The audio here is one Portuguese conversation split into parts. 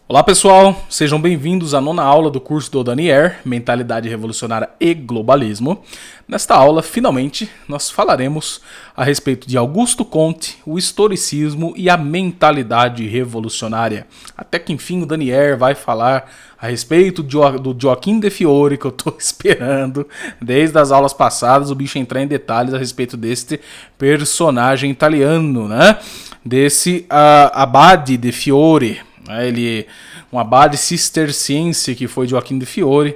Olá pessoal, sejam bem-vindos à nona aula do curso do Danier, Mentalidade Revolucionária e Globalismo. Nesta aula, finalmente, nós falaremos a respeito de Augusto Comte, o historicismo e a mentalidade revolucionária. Até que enfim o Danier vai falar a respeito do Joaquim de Fiori, que eu estou esperando desde as aulas passadas, o bicho entrar em detalhes a respeito deste personagem italiano, né? Desse Abade de Fiore. Ele, um abade cisterciense que foi Joaquim de Fiori,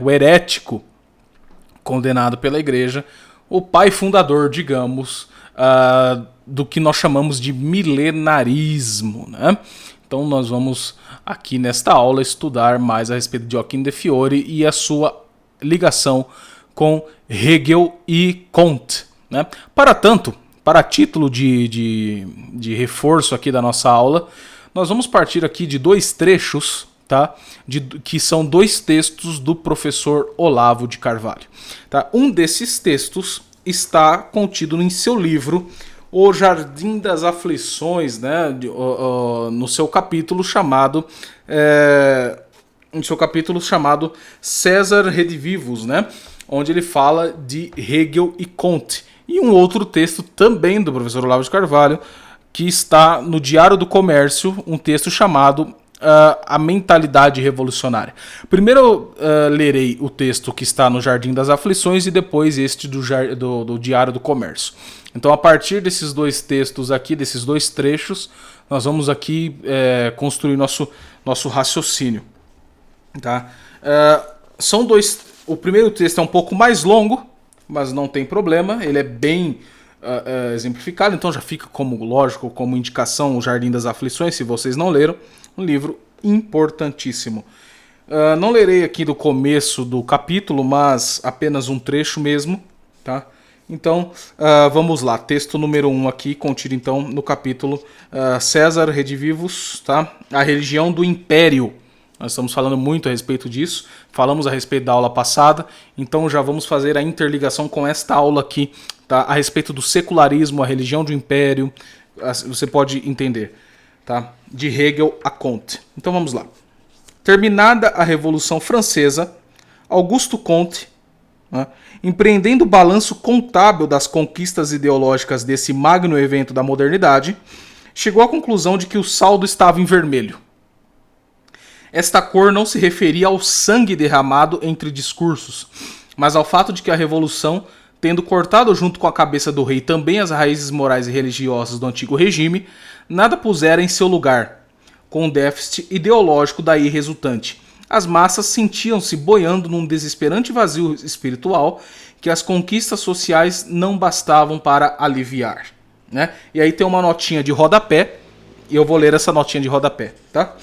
o herético condenado pela igreja, o pai fundador, digamos, do que nós chamamos de milenarismo. Né? Então nós vamos aqui nesta aula estudar mais a respeito de Joaquim de Fiori e a sua ligação com Hegel e Comte. Né? Para tanto, para título de reforço aqui da nossa aula, nós vamos partir aqui de dois trechos, tá? Que são dois textos do professor Olavo de Carvalho. Tá? Um desses textos está contido em seu livro O Jardim das Aflições, né? No seu capítulo chamado César Redivivus, né? Onde ele fala de Hegel e Comte. E um outro texto também do professor Olavo de Carvalho, que está no Diário do Comércio, um texto chamado A Mentalidade Revolucionária. Primeiro lerei o texto que está no Jardim das Aflições e depois este do Diário do Comércio. Então, a partir desses dois textos aqui, desses dois trechos, nós vamos aqui construir nosso raciocínio. Tá? São dois. O primeiro texto é um pouco mais longo, mas não tem problema, ele é bem exemplificado, então já fica como lógico, como indicação o Jardim das Aflições, se vocês não leram, um livro importantíssimo. Não lerei aqui do começo do capítulo, mas apenas um trecho mesmo, tá? Então, vamos lá, texto número 1 aqui, contido então no capítulo César Redivivus, tá? A religião do império. Nós estamos falando muito a respeito disso, falamos a respeito da aula passada, então já vamos fazer a interligação com esta aula aqui, tá? A respeito do secularismo, a religião do império, você pode entender, tá? De Hegel a Comte. Então vamos lá. Terminada a Revolução Francesa, Augusto Comte, né, empreendendo o balanço contábil das conquistas ideológicas desse magno evento da modernidade, chegou à conclusão de que o saldo estava em vermelho. Esta cor não se referia ao sangue derramado entre discursos, mas ao fato de que a Revolução, tendo cortado junto com a cabeça do rei também as raízes morais e religiosas do antigo regime, nada pusera em seu lugar, com o déficit ideológico daí resultante. As massas sentiam-se boiando num desesperante vazio espiritual que as conquistas sociais não bastavam para aliviar. Né? E aí tem uma notinha de rodapé, e eu vou ler essa notinha de rodapé, tá?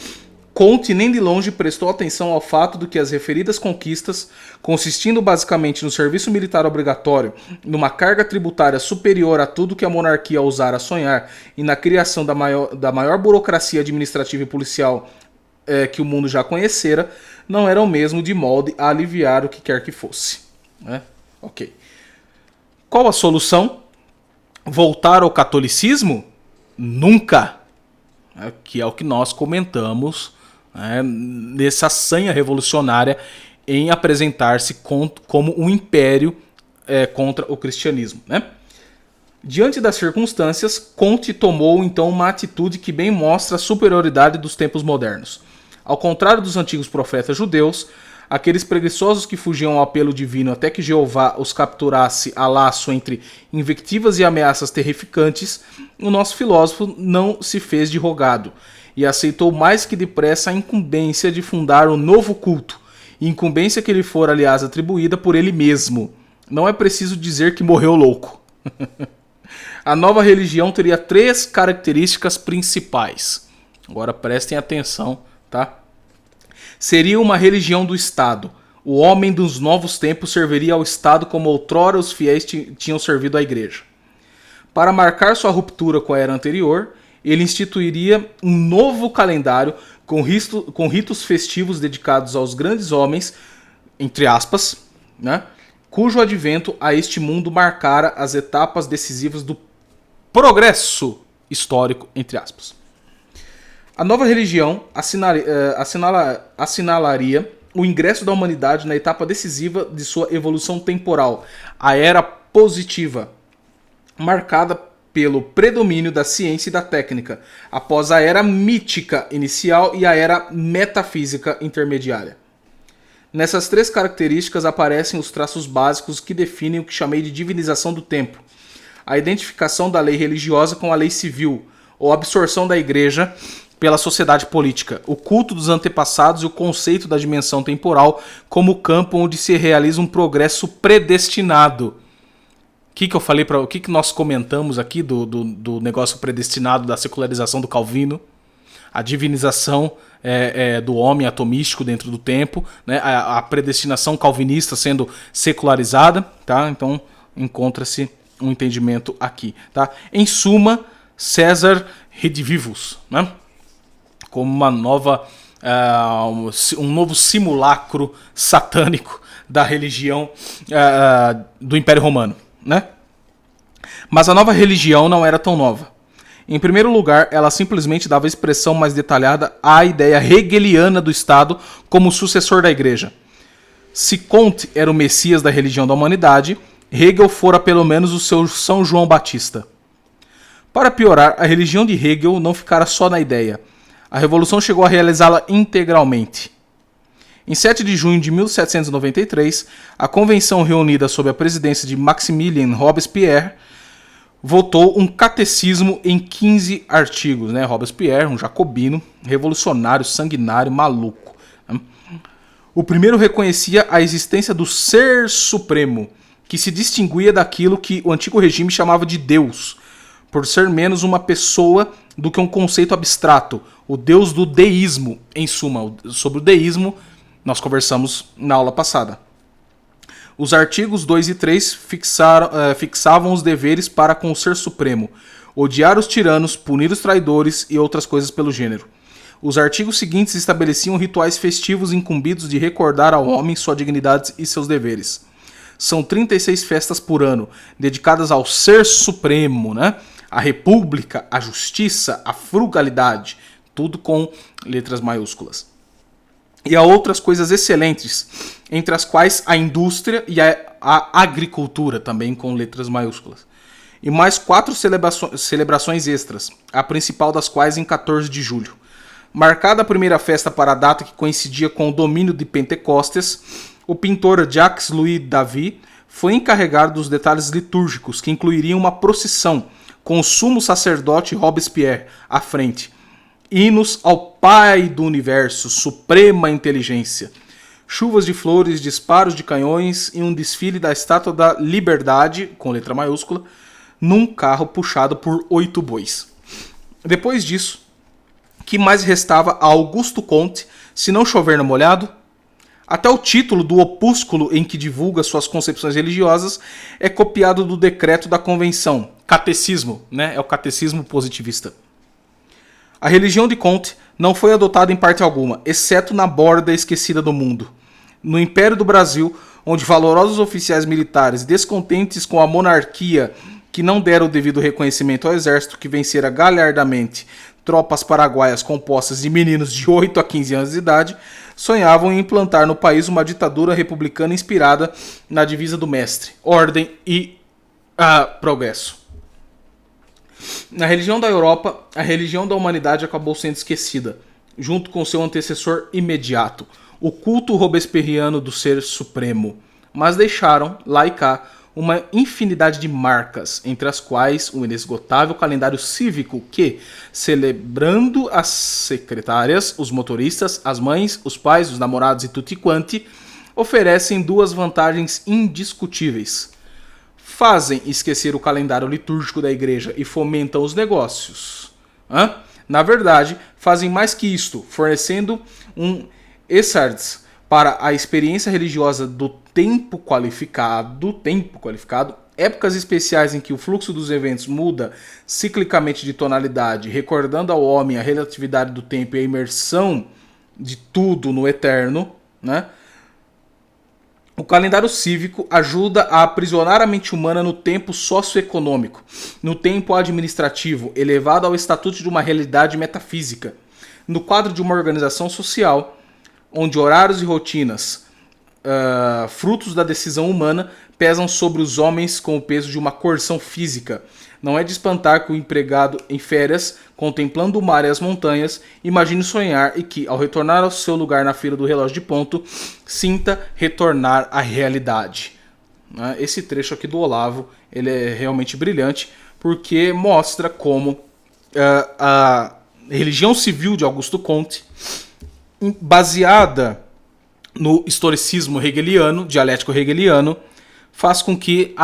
Comte nem de longe prestou atenção ao fato de que as referidas conquistas, consistindo basicamente no serviço militar obrigatório, numa carga tributária superior a tudo que a monarquia ousara sonhar e na criação da maior burocracia administrativa e policial que o mundo já conhecera, não eram mesmo de molde a aliviar o que quer que fosse. Ok. Qual a solução? Voltar ao catolicismo? Nunca! Que é o que nós comentamos nessa sanha revolucionária em apresentar-se como um império contra o cristianismo. Né? Diante das circunstâncias, Comte tomou então uma atitude que bem mostra a superioridade dos tempos modernos. Ao contrário dos antigos profetas judeus, aqueles preguiçosos que fugiam ao apelo divino até que Jeová os capturasse a laço entre invectivas e ameaças terrificantes, o nosso filósofo não se fez de rogado e aceitou mais que depressa a incumbência de fundar um novo culto, incumbência que lhe fora, aliás, atribuída por ele mesmo. Não é preciso dizer que morreu louco. A nova religião teria 3 características principais. Agora prestem atenção, tá? Seria uma religião do Estado. O homem dos novos tempos serviria ao Estado como outrora os fiéis tinham servido à Igreja. Para marcar sua ruptura com a era anterior, ele instituiria um novo calendário com ritos festivos dedicados aos grandes homens, entre aspas, né, cujo advento a este mundo marcara as etapas decisivas do progresso histórico, entre aspas. A nova religião assinalaria o ingresso da humanidade na etapa decisiva de sua evolução temporal, a Era Positiva, marcada pelo predomínio da ciência e da técnica, após a Era Mítica inicial e a Era Metafísica intermediária. Nessas três características aparecem os traços básicos que definem o que chamei de divinização do tempo, a identificação da lei religiosa com a lei civil, ou absorção da igreja pela sociedade política, o culto dos antepassados e o conceito da dimensão temporal como campo onde se realiza um progresso predestinado. O que nós comentamos aqui do negócio predestinado da secularização do Calvino? A divinização do homem atomístico dentro do tempo, né? A predestinação calvinista sendo secularizada, tá? Então encontra-se um entendimento aqui, tá? Em suma, César Redivivus, né? Como uma nova, um novo simulacro satânico da religião do Império Romano, né? Mas a nova religião não era tão nova. Em primeiro lugar, ela simplesmente dava expressão mais detalhada à ideia hegeliana do Estado como sucessor da Igreja. Se Comte era o Messias da religião da humanidade, Hegel fora pelo menos o seu São João Batista. Para piorar, a religião de Hegel não ficara só na ideia. A Revolução chegou a realizá-la integralmente. Em 7 de junho de 1793, a convenção reunida sob a presidência de Maximilien Robespierre votou um catecismo em 15 artigos, né? Robespierre, um jacobino, revolucionário, sanguinário, maluco. O primeiro reconhecia a existência do Ser Supremo, que se distinguia daquilo que o antigo regime chamava de Deus, por ser menos uma pessoa do que um conceito abstrato, o Deus do deísmo. Em suma, sobre o deísmo nós conversamos na aula passada. Os artigos 2 e 3 fixavam os deveres para com o Ser Supremo, odiar os tiranos, punir os traidores e outras coisas pelo gênero. Os artigos seguintes estabeleciam rituais festivos incumbidos de recordar ao homem sua dignidade e seus deveres. São 36 festas por ano, dedicadas ao Ser Supremo, né? A República, a Justiça, a Frugalidade, tudo com letras maiúsculas. E há outras coisas excelentes, entre as quais a indústria e a agricultura, também com letras maiúsculas. E mais 4 celebrações extras, a principal das quais em 14 de julho. Marcada a primeira festa para a data que coincidia com o domínio de Pentecostes, o pintor Jacques-Louis David foi encarregado dos detalhes litúrgicos, que incluiriam uma procissão, com o sumo sacerdote Robespierre à frente. Hinos ao Pai do Universo, Suprema Inteligência. Chuvas de flores, disparos de canhões e um desfile da Estátua da Liberdade, com letra maiúscula, num carro puxado por 8 bois. Depois disso, que mais restava a Augusto Comte, se não chover no molhado? Até o título do opúsculo em que divulga suas concepções religiosas é copiado do decreto da convenção, catecismo, né? É o catecismo positivista. A religião de Comte não foi adotada em parte alguma, exceto na borda esquecida do mundo. No Império do Brasil, onde valorosos oficiais militares, descontentes com a monarquia que não deram o devido reconhecimento ao exército que vencera galhardamente tropas paraguaias compostas de meninos de 8 a 15 anos de idade, sonhavam em implantar no país uma ditadura republicana inspirada na divisa do mestre, ordem e progresso. Na religião da Europa, a religião da humanidade acabou sendo esquecida, junto com seu antecessor imediato, o culto robespierriano do Ser Supremo, mas deixaram, lá e cá, uma infinidade de marcas, entre as quais o inesgotável calendário cívico que, celebrando as secretárias, os motoristas, as mães, os pais, os namorados e tutti quanti, oferecem 2 vantagens indiscutíveis. Fazem esquecer o calendário litúrgico da igreja e fomentam os negócios. Na verdade, fazem mais que isto, fornecendo um exards para a experiência religiosa do tempo qualificado, épocas especiais em que o fluxo dos eventos muda ciclicamente de tonalidade, recordando ao homem a relatividade do tempo e a imersão de tudo no eterno, né? O calendário cívico ajuda a aprisionar a mente humana no tempo socioeconômico, no tempo administrativo, elevado ao estatuto de uma realidade metafísica. no quadro de uma organização social, onde horários e rotinas, frutos da decisão humana, pesam sobre os homens com o peso de uma coerção física. Não é de espantar que o empregado em férias, contemplando o mar e as montanhas, imagine sonhar e que, ao retornar ao seu lugar na fila do relógio de ponto, sinta retornar à realidade. Esse trecho aqui do Olavo, ele é realmente brilhante, porque mostra como a religião civil de Augusto Comte, baseada no historicismo hegeliano, dialético hegeliano, faz com que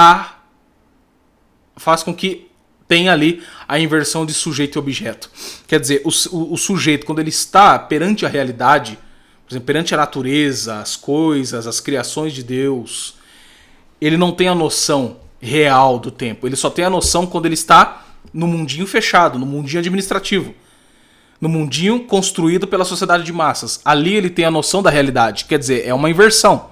tenha ali a inversão de sujeito e objeto. Quer dizer, o sujeito, quando ele está perante a realidade, por exemplo, perante a natureza, as coisas, as criações de Deus, ele não tem a noção real do tempo. Ele só tem a noção quando ele está no mundinho fechado, no mundinho administrativo, no mundinho construído pela sociedade de massas. Ali ele tem a noção da realidade. Quer dizer, é uma inversão.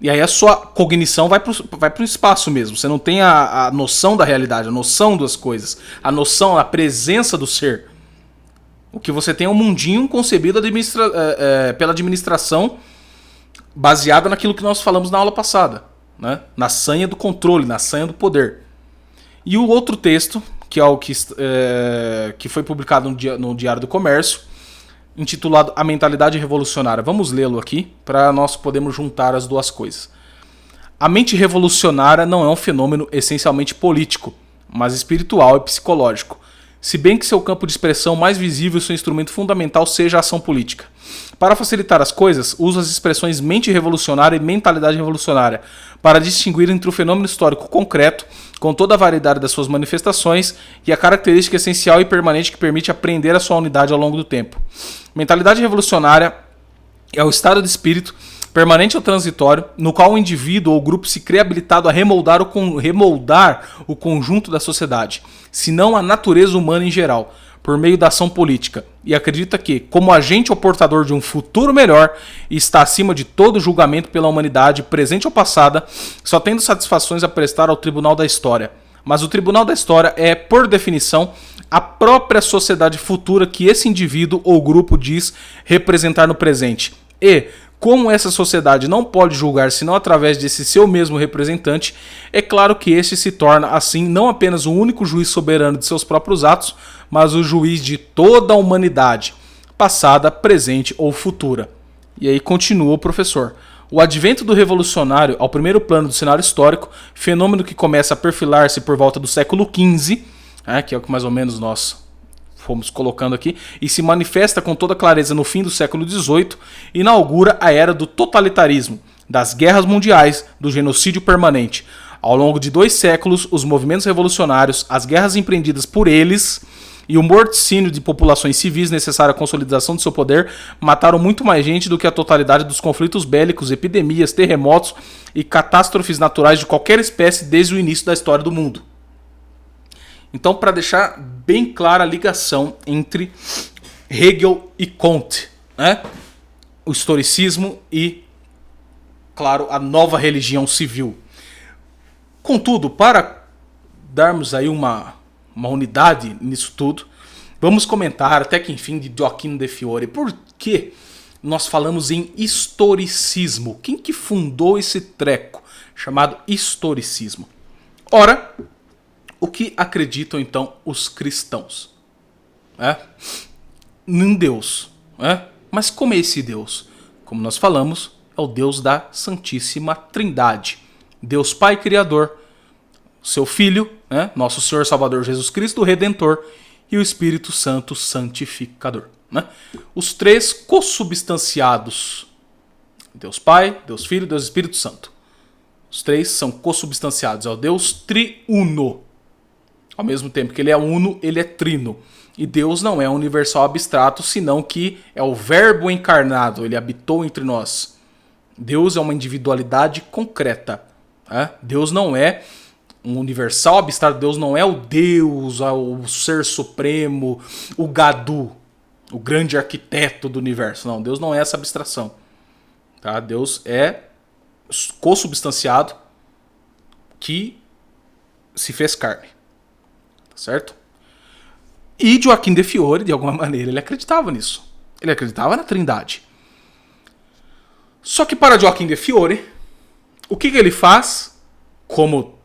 E aí a sua cognição vai para o espaço mesmo. Você não tem a noção da realidade, a noção das coisas, a noção, a presença do ser. O que você tem é um mundinho concebido pela administração, baseada naquilo que nós falamos na aula passada, né? Na sanha do controle, na sanha do poder. E o outro texto, que é o que foi publicado no Diário do Comércio, intitulado A Mentalidade Revolucionária. Vamos lê-lo aqui para nós podermos juntar as duas coisas. A mente revolucionária não é um fenômeno essencialmente político, mas espiritual e psicológico, se bem que seu campo de expressão mais visível e seu instrumento fundamental seja a ação política. Para facilitar as coisas, uso as expressões mente revolucionária e mentalidade revolucionária para distinguir entre o fenômeno histórico concreto, com toda a variedade das suas manifestações, e a característica essencial e permanente que permite aprender a sua unidade ao longo do tempo. Mentalidade revolucionária é o estado de espírito permanente ou transitório, no qual o indivíduo ou grupo se crê habilitado a remoldar o conjunto da sociedade, se não a natureza humana em geral, por meio da ação política, e acredita que, como agente ou portador de um futuro melhor, está acima de todo julgamento pela humanidade, presente ou passada, só tendo satisfações a prestar ao Tribunal da História. Mas o Tribunal da História é, por definição, a própria sociedade futura que esse indivíduo ou grupo diz representar no presente. E, como essa sociedade não pode julgar senão através desse seu mesmo representante, é claro que este se torna, assim, não apenas o único juiz soberano de seus próprios atos, mas o juiz de toda a humanidade, passada, presente ou futura. E aí continua o professor. O advento do revolucionário ao primeiro plano do cenário histórico, fenômeno que começa a perfilar-se por volta do século XV, que é o que mais ou menos nós fomos colocando aqui, e se manifesta com toda clareza no fim do século XVIII, inaugura a era do totalitarismo, das guerras mundiais, do genocídio permanente. Ao longo de 2 séculos, os movimentos revolucionários, as guerras empreendidas por eles e o morticínio de populações civis necessário à consolidação de seu poder mataram muito mais gente do que a totalidade dos conflitos bélicos, epidemias, terremotos e catástrofes naturais de qualquer espécie desde o início da história do mundo. Então, para deixar bem clara a ligação entre Hegel e Comte, né? O historicismo e, claro, a nova religião civil. Contudo, para darmos aí uma unidade nisso tudo, vamos comentar até que enfim de Gioacchino de Fiore. Por que nós falamos em historicismo? Quem que fundou esse treco chamado historicismo? Ora, o que acreditam então os cristãos? Em Deus. Mas como é esse Deus? Como nós falamos, é o Deus da Santíssima Trindade. Deus Pai Criador, seu Filho, nosso Senhor Salvador Jesus Cristo, o Redentor, e o Espírito Santo Santificador. Os 3 cossubstanciados. Deus Pai, Deus Filho, Deus Espírito Santo. Os 3 são cossubstanciados. É o Deus triuno. Ao mesmo tempo que ele é uno, ele é trino. E Deus não é um universal abstrato, senão que é o verbo encarnado. Ele habitou entre nós. Deus é uma individualidade concreta. Deus não é um universal abstrato. Deus não é o Deus, o ser supremo, o Gadu, o grande arquiteto do universo. Não, Deus não é essa abstração. Deus é consubstanciado que se fez carne. Certo? E Joaquim de Fiore, de alguma maneira, ele acreditava nisso. Ele acreditava na Trindade. Só que para Joaquim de Fiore, o que ele faz, como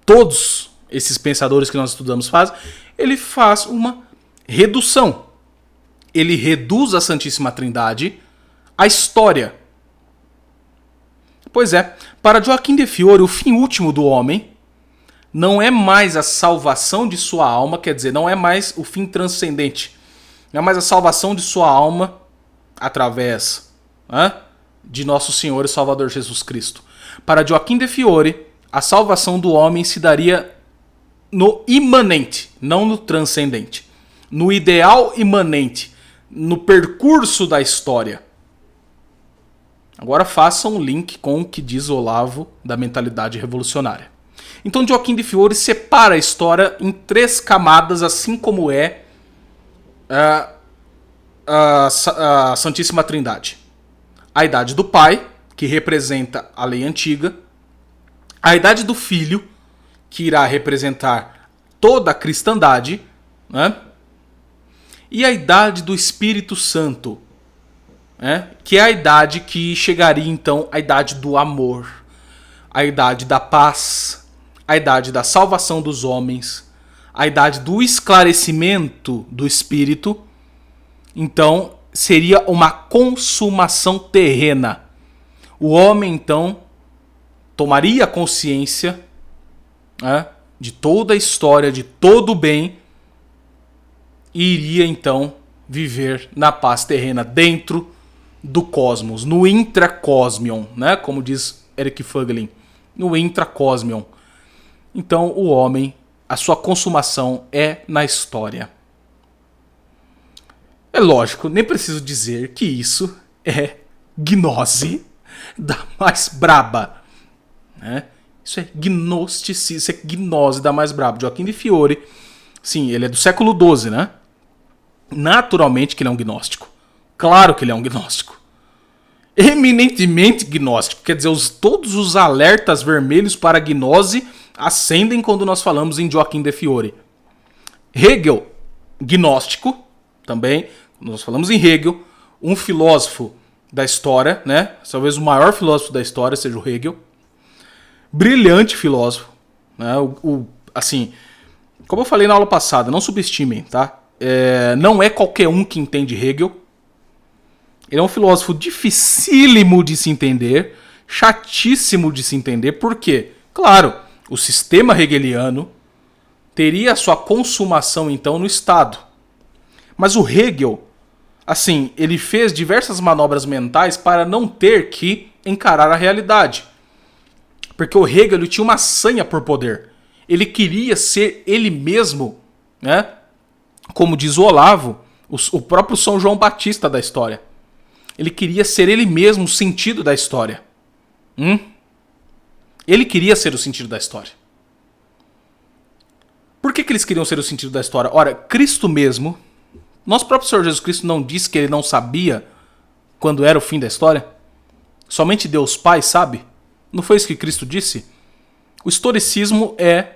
todos esses pensadores que nós estudamos fazem, ele faz uma redução. Ele reduz a Santíssima Trindade à história. Pois é, para Joaquim de Fiore, o fim último do homem não é mais a salvação de sua alma, quer dizer, não é mais o fim transcendente. Não é mais a salvação de sua alma através de nosso Senhor e Salvador Jesus Cristo. Para Joaquim de Fiore, a salvação do homem se daria no imanente, não no transcendente. No ideal imanente, no percurso da história. Agora façam um link com o que diz Olavo da mentalidade revolucionária. Então Joaquim de Fiore separa a história em 3 camadas, assim como é a Santíssima Trindade. A idade do Pai, que representa a lei antiga. A idade do Filho, que irá representar toda a cristandade. Né? E a idade do Espírito Santo, que é a idade que chegaria então à idade do amor, a idade da paz, a idade da salvação dos homens, a idade do esclarecimento do Espírito. Então seria uma consumação terrena. O homem então tomaria consciência de toda a história, de todo o bem, e iria então viver na paz terrena dentro do cosmos, no intracosmion, né? Como diz Eric Fögelin, no intracosmion. Então o homem, a sua consumação é na história. É lógico, nem preciso dizer que isso é gnose da mais braba. Né? Isso é gnosticismo, isso é gnose da mais braba. Joaquim de Fiore, sim, ele é do século XII, né? Naturalmente que ele é um gnóstico. Claro que ele é um gnóstico. Eminentemente gnóstico. Quer dizer, todos os alertas vermelhos para a gnose acendem quando nós falamos em Joaquim de Fiore. Hegel, gnóstico, também. Quando nós falamos em Hegel, um filósofo da história, né? Talvez o maior filósofo da história seja o Hegel. Brilhante filósofo. Né? Assim, como eu falei na aula passada, não subestimem, tá? Não é qualquer um que entende Hegel. Ele é um filósofo dificílimo de se entender, chatíssimo de se entender. Por quê? Claro, o sistema hegeliano teria a sua consumação então no Estado. Mas o Hegel, assim, ele fez diversas manobras mentais para não ter que encarar a realidade. Porque o Hegel ele tinha uma sanha por poder. Ele queria ser ele mesmo, né? Como diz o Olavo, o próprio São João Batista da história. Ele queria ser ele mesmo o sentido da história. Ele queria ser o sentido da história. Por que eles queriam ser o sentido da história? Ora, Cristo mesmo, nosso próprio Senhor Jesus Cristo não disse que ele não sabia quando era o fim da história? Somente Deus Pai sabe? Não foi isso que Cristo disse? O historicismo é,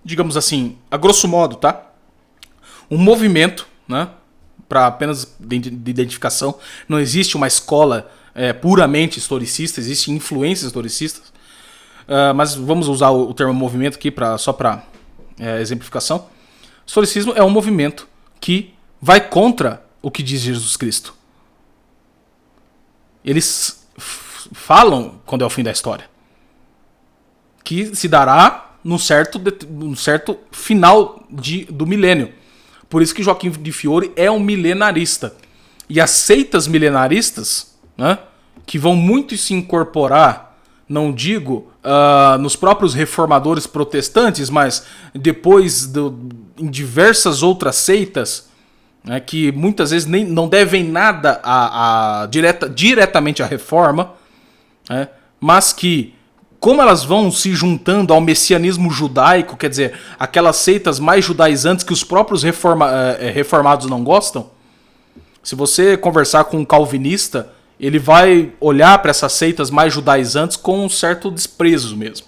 digamos assim, a grosso modo, tá? Um movimento, né? Para apenas de identificação. Não existe uma escola puramente historicista, existem influências historicistas. Mas vamos usar o termo movimento aqui só para exemplificação. O historicismo é um movimento que vai contra o que diz Jesus Cristo. Eles falam quando é o fim da história. Que se dará num certo final do milênio. Por isso que Joaquim de Fiore é um milenarista. E as seitas milenaristas, né, que vão muito se incorporar, não digo nos próprios reformadores protestantes, mas depois em diversas outras seitas, né, que muitas vezes não devem nada diretamente à reforma, né, mas que, como elas vão se juntando ao messianismo judaico, quer dizer, aquelas seitas mais judaizantes que os próprios reformados não gostam, se você conversar com um calvinista, ele vai olhar para essas seitas mais judaizantes com um certo desprezo mesmo.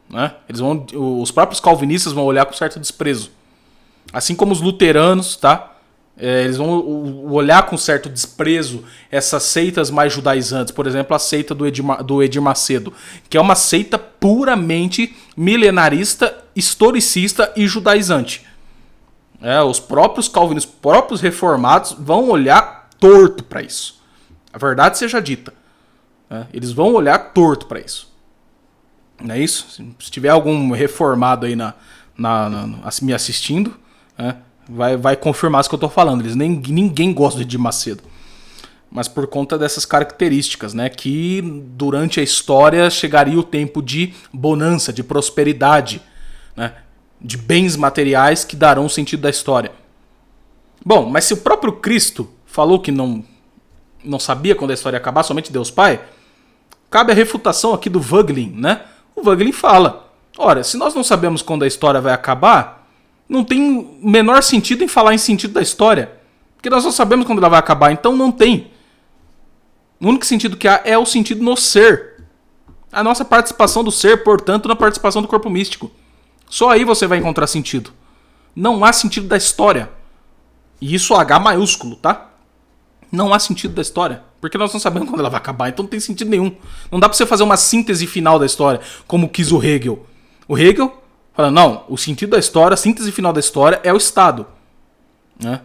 Né? Os próprios calvinistas vão olhar com certo desprezo. Assim como os luteranos, tá? Eles vão olhar com certo desprezo essas seitas mais judaizantes. Por exemplo, a seita do Edir Macedo, que é uma seita puramente milenarista, historicista e judaizante. Os próprios calvinistas, os próprios reformados vão olhar torto para isso. A verdade seja dita. Eles vão olhar torto para isso. Não é isso? Se tiver algum reformado aí me assistindo, vai confirmar isso que eu estou falando. Ninguém gosta de Edir Macedo. Mas por conta dessas características, né, que durante a história chegaria o tempo de bonança, de prosperidade, né, de bens materiais que darão o sentido da história. Bom, mas se o próprio Cristo falou que não sabia quando a história ia acabar, somente Deus Pai, cabe a refutação aqui do Voegelin, né? O Voegelin fala, ora, se nós não sabemos quando a história vai acabar, não tem o menor sentido em falar em sentido da história. Porque nós não sabemos quando ela vai acabar, então não tem. O único sentido que há é o sentido no ser. A nossa participação do ser, portanto, na participação do corpo místico. Só aí você vai encontrar sentido. Não há sentido da história. E isso H maiúsculo, tá? Não há sentido da história. Porque nós não sabemos quando ela vai acabar, então não tem sentido nenhum. Não dá pra você fazer uma síntese final da história, como quis o Hegel. O Hegel fala, não, o sentido da história, a síntese final da história é o Estado. Né?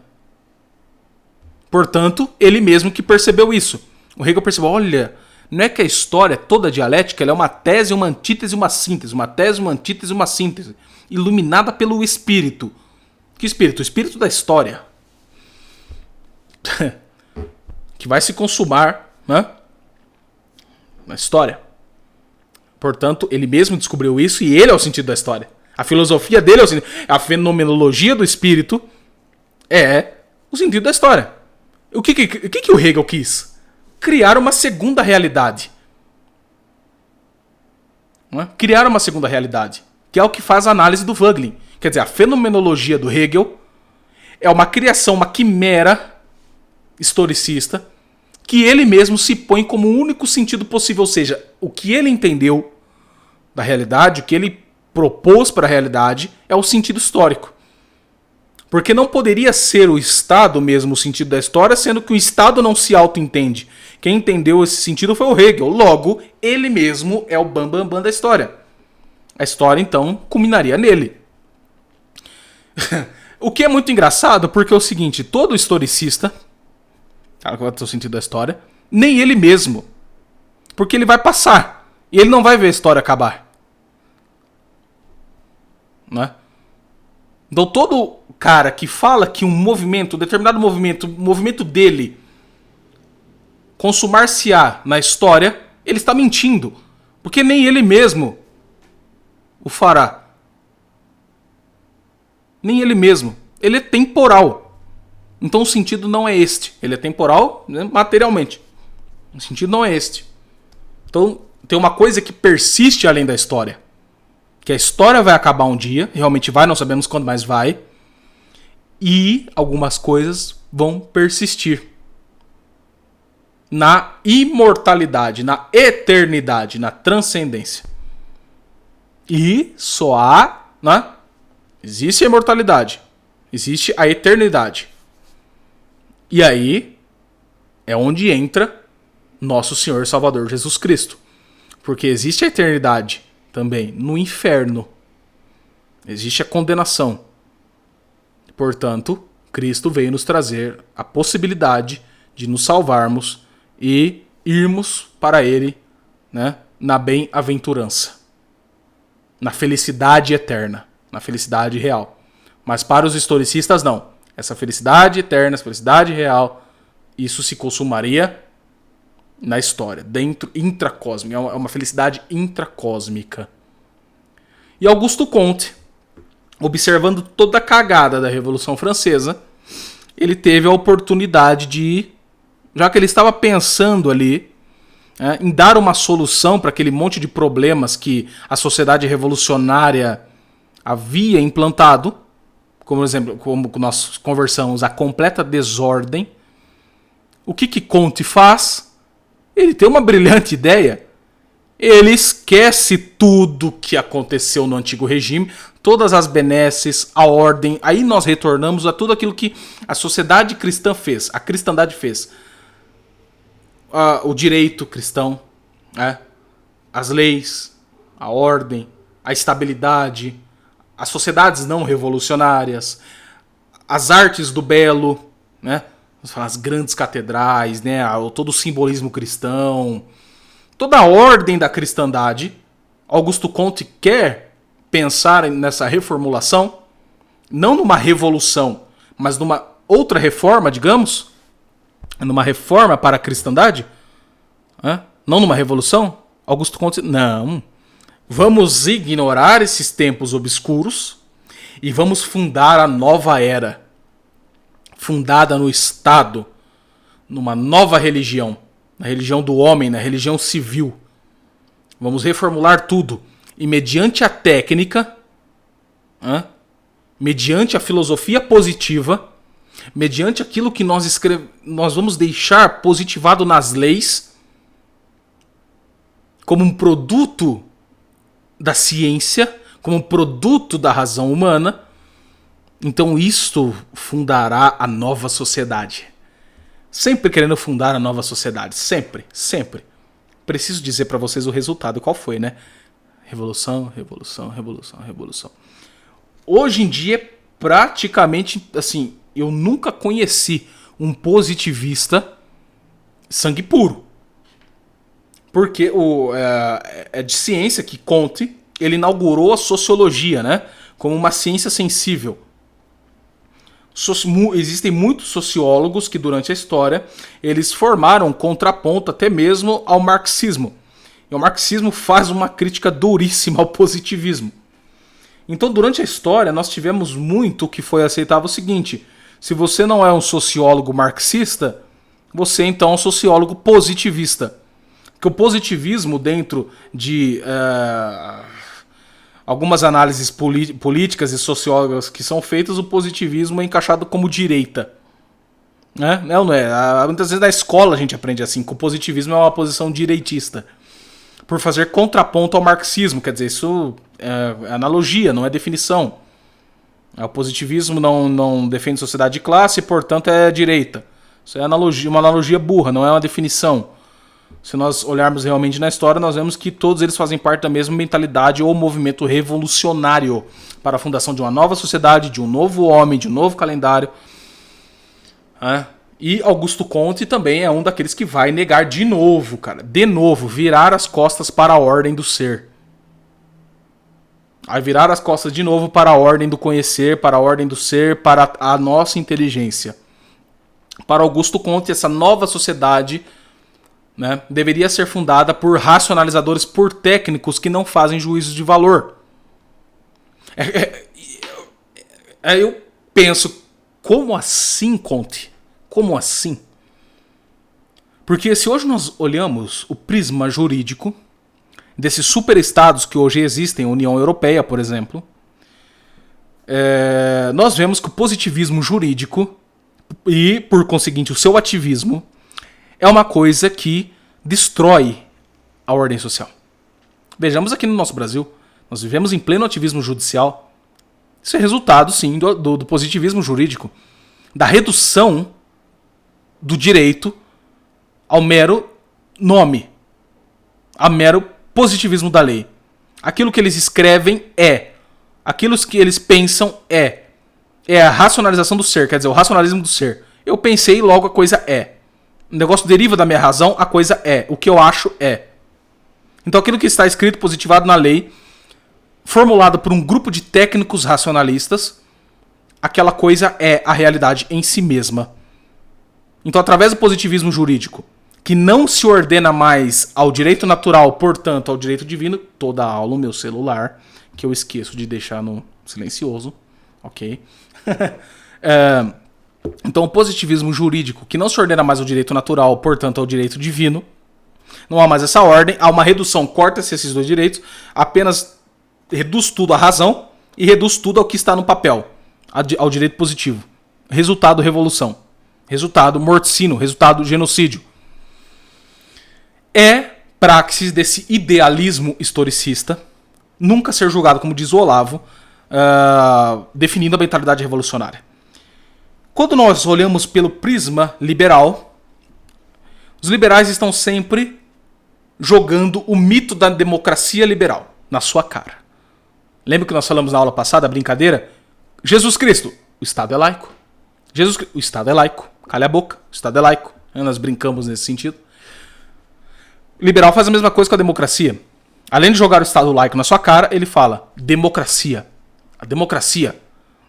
Portanto, ele mesmo que percebeu isso. O Hegel percebeu, olha, não é que a história toda dialética, ela é uma tese, uma antítese e uma síntese. Uma tese, uma antítese e uma síntese. Iluminada pelo espírito. Que espírito? O espírito da história. Que vai se consumar, né, na história. Portanto, ele mesmo descobriu isso e ele é o sentido da história. A filosofia dele é o sentido. A fenomenologia do espírito é o sentido da história. O que o Hegel quis? Criar uma segunda realidade. Não é? Criar uma segunda realidade. Que é o que faz a análise do Voegelin. Quer dizer, a fenomenologia do Hegel é uma criação, uma quimera historicista, que ele mesmo se põe como o único sentido possível, ou seja, o que ele entendeu da realidade, o que ele propôs para a realidade, é o sentido histórico. Porque não poderia ser o Estado mesmo o sentido da história, sendo que o Estado não se auto-entende. Quem entendeu esse sentido foi o Hegel. Logo, ele mesmo é o bam da história. A história, então, culminaria nele. O que é muito engraçado, porque é o seguinte, todo historicista, qual é o sentido da história, nem ele mesmo. Porque ele vai passar. E ele não vai ver a história acabar. Não é? Então todo cara que fala que um movimento, um determinado movimento, o movimento dele consumar-se-á na história, ele está mentindo. Porque nem ele mesmo o fará. Nem ele mesmo. Ele é temporal. Então o sentido não é este. Ele é temporal, né, materialmente. O sentido não é este. Então tem uma coisa que persiste além da história. Que a história vai acabar um dia. Realmente vai, não sabemos quando, mas vai. E algumas coisas vão persistir. Na imortalidade, na eternidade, na transcendência. E só há, né? Existe a imortalidade. Existe a eternidade. E aí é onde entra nosso Senhor e Salvador Jesus Cristo. Porque existe a eternidade também no inferno. Existe a condenação. Portanto, Cristo veio nos trazer a possibilidade de nos salvarmos e irmos para Ele, né, na bem-aventurança. Na felicidade eterna. Na felicidade real. Mas para os historicistas, não. Essa felicidade eterna, essa felicidade real, isso se consumaria na história, dentro, intracósmica. É uma felicidade intracósmica. E Augusto Comte, observando toda a cagada da Revolução Francesa, ele teve a oportunidade de, já que ele estava pensando ali, em dar uma solução para aquele monte de problemas que a sociedade revolucionária havia implantado, como exemplo, como nós conversamos, a completa desordem. O que Comte faz? Ele tem uma brilhante ideia Ele esquece tudo que aconteceu no antigo regime, todas as benesses, a ordem. Aí nós retornamos a tudo aquilo que a sociedade cristã fez, a cristandade fez. O direito cristão, né? As leis, a ordem, a estabilidade, as sociedades não revolucionárias, as artes do belo, né? As grandes catedrais, né? Todo o simbolismo cristão, toda a ordem da cristandade. Augusto Comte quer pensar nessa reformulação, não numa revolução, mas numa outra reforma, digamos, numa reforma para a cristandade, né? Não numa revolução. Augusto Comte, não. Vamos ignorar esses tempos obscuros e vamos fundar a nova era, fundada no Estado, numa nova religião, na religião do homem, na religião civil. Vamos reformular tudo. E mediante a técnica, mediante a filosofia positiva, mediante aquilo que nós vamos deixar positivado nas leis, como um produto da ciência, como um produto da razão humana, então isto fundará a nova sociedade. Sempre querendo fundar a nova sociedade. Sempre, sempre. Preciso dizer para vocês o resultado. Qual foi, né? Revolução, revolução, revolução, revolução. Hoje em dia, praticamente, assim, eu nunca conheci um positivista sangue puro. Porque é de ciência que Comte, ele inaugurou a sociologia, né? Como uma ciência sensível. Existem muitos sociólogos que durante a história eles formaram um contraponto até mesmo ao marxismo. E o marxismo faz uma crítica duríssima ao positivismo. Então durante a história nós tivemos muito que foi aceitável o seguinte: se você não é um sociólogo marxista, você então é um sociólogo positivista. Porque o positivismo, dentro de algumas análises políticas e sociológicas que são feitas, o positivismo é encaixado como direita. Né? Não é? Muitas vezes na escola a gente aprende assim, que o positivismo é uma posição direitista, por fazer contraponto ao marxismo. Quer dizer, isso é analogia, não é definição. O positivismo não defende sociedade de classe e, portanto, é direita. Isso é uma analogia burra, não é uma definição. Se nós olharmos realmente na história, nós vemos que todos eles fazem parte da mesma mentalidade ou movimento revolucionário para a fundação de uma nova sociedade, de um novo homem, de um novo calendário. E Augusto Comte também é um daqueles que vai negar de novo, virar as costas para a ordem do ser. Vai virar as costas de novo para a ordem do conhecer, para a ordem do ser, para a nossa inteligência. Para Augusto Comte, essa nova sociedade, né, deveria ser fundada por racionalizadores, por técnicos que não fazem juízos de valor. Eu penso, como assim, Comte? Como assim? Porque se hoje nós olhamos o prisma jurídico desses superestados que hoje existem, a União Europeia, por exemplo, nós vemos que o positivismo jurídico e, por conseguinte, o seu ativismo é uma coisa que destrói a ordem social. Vejamos aqui no nosso Brasil, nós vivemos em pleno ativismo judicial. Isso é resultado, sim, do positivismo jurídico, da redução do direito ao mero nome, ao mero positivismo da lei. Aquilo que eles escrevem aquilo que eles pensam é a racionalização do ser, quer dizer, o racionalismo do ser. Eu pensei, logo a coisa é. O negócio deriva da minha razão, a coisa é. O que eu acho é. Então aquilo que está escrito, positivado na lei, formulado por um grupo de técnicos racionalistas, aquela coisa é a realidade em si mesma. Então, através do positivismo jurídico, que não se ordena mais ao direito natural, portanto, ao direito divino, toda a aula, o meu celular, que eu esqueço de deixar no silencioso, ok? Então, o positivismo jurídico, que não se ordena mais ao direito natural, portanto, ao direito divino, não há mais essa ordem, há uma redução, corta-se esses dois direitos, apenas reduz tudo à razão e reduz tudo ao que está no papel, ao direito positivo. Resultado, revolução. Resultado, morticínio. Resultado, genocídio. praxis, desse idealismo historicista, nunca ser julgado, como diz o Olavo, definindo a mentalidade revolucionária. Quando nós olhamos pelo prisma liberal, os liberais estão sempre jogando o mito da democracia liberal na sua cara. Lembra que nós falamos na aula passada, a brincadeira? Jesus Cristo, o Estado é laico. O Estado é laico. Calha a boca, o Estado é laico. Nós brincamos nesse sentido. O liberal faz a mesma coisa com a democracia. Além de jogar o Estado laico na sua cara, ele fala democracia. A democracia.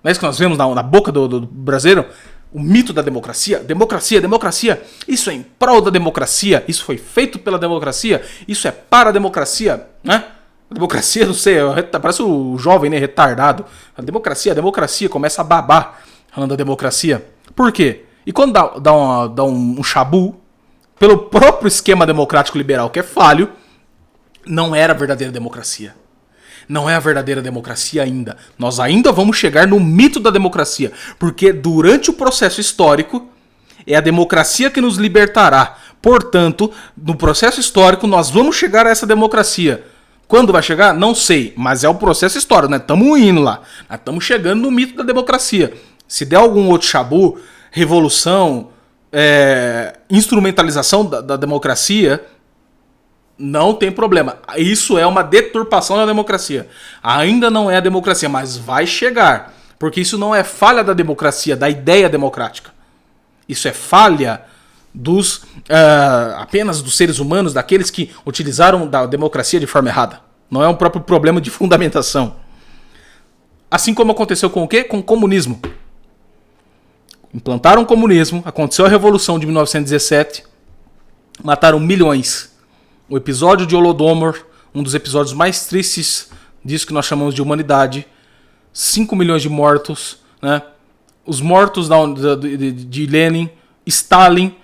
Não é isso que nós vemos na boca do brasileiro? O mito da democracia. Democracia, democracia. Isso é em prol da democracia. Isso foi feito pela democracia. Isso é para a democracia. Né? A democracia, não sei, parece o jovem, né, retardado. A democracia, começa a babar falando da democracia. Por quê? E quando dá um chabu, pelo próprio esquema democrático liberal, que é falho, não era a verdadeira democracia. Não é a verdadeira democracia ainda. Nós ainda vamos chegar no mito da democracia, porque durante o processo histórico, é a democracia que nos libertará. Portanto, no processo histórico, nós vamos chegar a essa democracia. Quando vai chegar? Não sei, mas é o processo histórico, né? Estamos indo lá. Estamos chegando no mito da democracia. Se der algum outro chabu, revolução, instrumentalização da democracia, não tem problema. Isso é uma deturpação da democracia. Ainda não é a democracia, mas vai chegar. Porque isso não é falha da democracia, da ideia democrática. Isso é falha apenas dos seres humanos, daqueles que utilizaram da democracia de forma errada. Não é um próprio problema de fundamentação. Assim como aconteceu com o quê? Com o comunismo. Implantaram o comunismo, aconteceu a Revolução de 1917, mataram milhões. O episódio de Holodomor, um dos episódios mais tristes disso que nós chamamos de humanidade. 5 milhões de mortos, né? Os mortos de Lenin, Stalin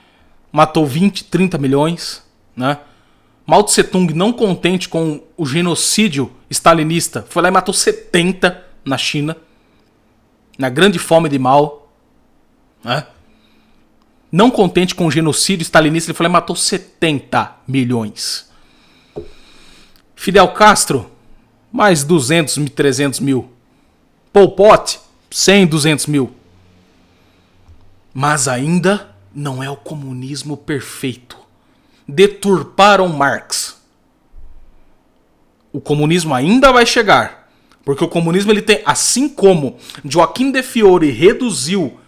matou 20, 30 milhões, né? Mao Tse Tung, não contente com o genocídio stalinista, foi lá e matou 70 na China, na grande fome de Mao. Né? Não contente com o genocídio stalinista, ele foi lá e matou 70 milhões. Fidel Castro, mais 200, 300 mil. Pol Pot, 100, 200 mil. Mas ainda não é o comunismo perfeito. Deturparam Marx. O comunismo ainda vai chegar. Porque o comunismo, ele tem, assim como Joaquim de Fiori reduziu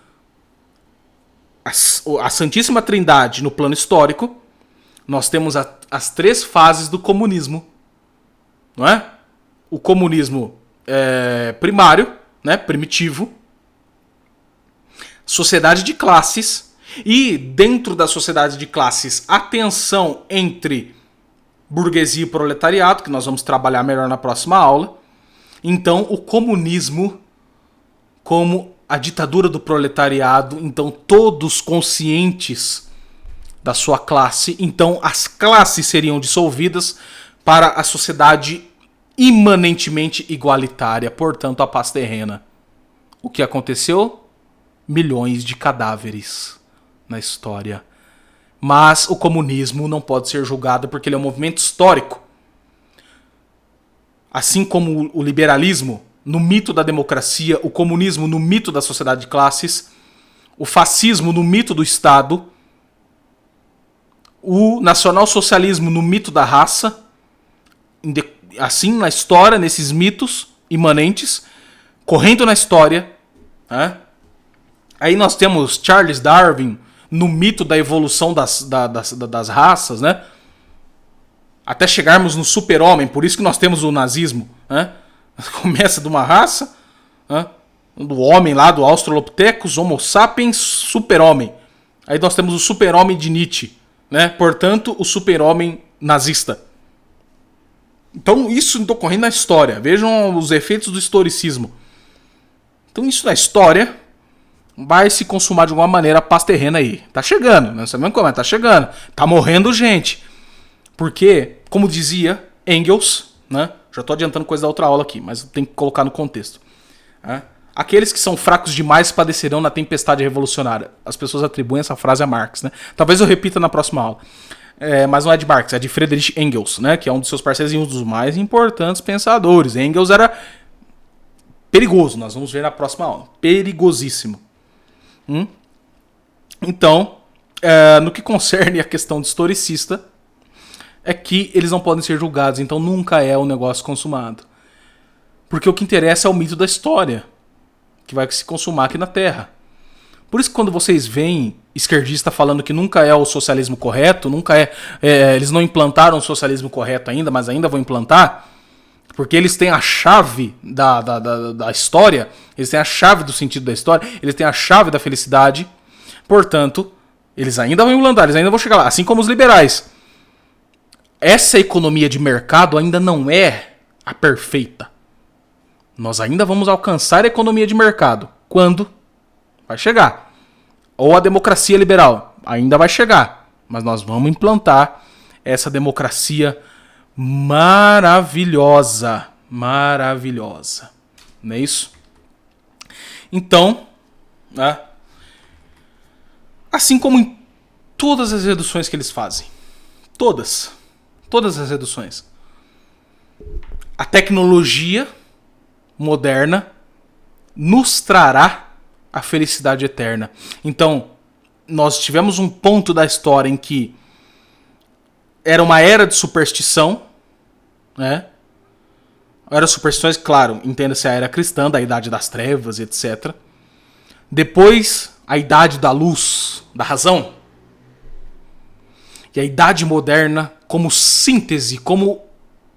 a Santíssima Trindade no plano histórico, nós temos as 3 fases do comunismo. Não é? O comunismo primário, né, primitivo, sociedade de classes, e dentro da sociedade de classes, a tensão entre burguesia e proletariado, que nós vamos trabalhar melhor na próxima aula. Então, o comunismo como a ditadura do proletariado, então todos conscientes da sua classe, então as classes seriam dissolvidas para a sociedade imanentemente igualitária, portanto a paz terrena. O que aconteceu? Milhões de cadáveres na história. Mas o comunismo não pode ser julgado porque ele é um movimento histórico. Assim como o liberalismo, no mito da democracia, o comunismo no mito da sociedade de classes, o fascismo no mito do Estado, o nacionalsocialismo no mito da raça, assim na história, nesses mitos imanentes, correndo na história. Né? Aí nós temos Charles Darwin no mito da evolução das raças, né? Até chegarmos no super-homem, por isso que nós temos o nazismo. Né? Começa de uma raça, né? Do homem lá, do Australopithecus, Homo sapiens, super-homem. Aí nós temos o super-homem de Nietzsche, né? Portanto, o super-homem nazista. Então isso está ocorrendo na história. Vejam os efeitos do historicismo. Então isso na história vai se consumar de alguma maneira a paz terrena aí. Tá chegando, não sabemos como, mas tá chegando. Tá morrendo gente. Porque, como dizia Engels, né? Já estou adiantando coisa da outra aula aqui, mas tem que colocar no contexto. Né? Aqueles que são fracos demais padecerão na tempestade revolucionária. As pessoas atribuem essa frase a Marx. Né? Talvez eu repita na próxima aula. mas não é de Marx, é de Friedrich Engels, né? Que é um dos seus parceiros e um dos mais importantes pensadores. Engels era perigoso, nós vamos ver na próxima aula. Perigosíssimo. Então, no que concerne a questão de historicista, é que eles não podem ser julgados, então nunca é um negócio consumado. Porque o que interessa é o mito da história, que vai se consumar aqui na Terra. Por isso que quando vocês veem esquerdista falando que nunca é o socialismo correto, eles não implantaram o socialismo correto ainda, mas ainda vão implantar, porque eles têm a chave da história, eles têm a chave do sentido da história, eles têm a chave da felicidade, portanto, eles ainda vão implantar, eles ainda vão chegar lá, assim como os liberais. Essa economia de mercado ainda não é a perfeita. Nós ainda vamos alcançar a economia de mercado. Quando? Vai chegar. Ou a democracia liberal. Ainda vai chegar. Mas nós vamos implantar essa democracia maravilhosa. Maravilhosa. Não é isso? Então, né, assim como em todas as reduções que eles fazem. Todas as reduções. A tecnologia moderna nos trará a felicidade eterna. Então, nós tivemos um ponto da história em que era uma era de superstição, né? Era superstições, claro, entenda-se a era cristã, da idade das trevas, etc. Depois, a idade da luz, da razão. E a idade moderna como síntese, como